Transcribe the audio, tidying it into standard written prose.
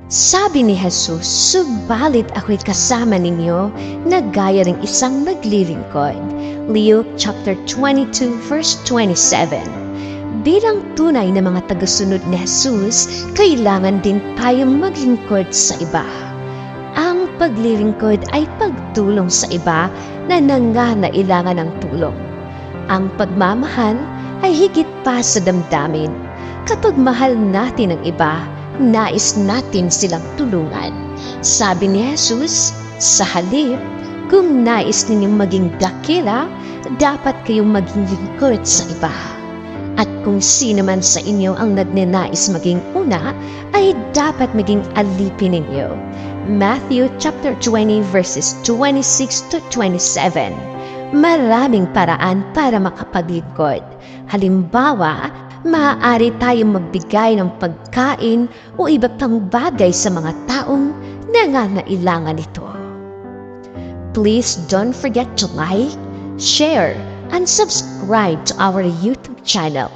Sabi ni Jesus, subalit ako'y kasama ninyo na gaya ng isang naglilingkod. Luke chapter 22 verse 27. Bilang tunay na mga tagasunod ni Jesus, kailangan din tayong maglingkod sa iba. Ang paglilingkod ay pagtulong sa iba na nangangailangan ng tulong. Ang pagmamahal ay higit pa sa damdamin. Kapag mahal natin ang iba, nais natin silang tulungan. Sabi ni Jesus, sa halip, kung nais ninyong maging dakila, dapat kayong maging lingkod sa iba. At kung sino man sa inyo ang nagnanais maging una, ay dapat maging alipin ninyo. Matthew chapter 20 verses 26 to 27. Maraming paraan para makapaglingkod. Halimbawa, maaari tayong magbigay ng pagkain o iba pang bagay sa mga taong nangangailangan nito. Please don't forget to like, share, and subscribe to our YouTube channel.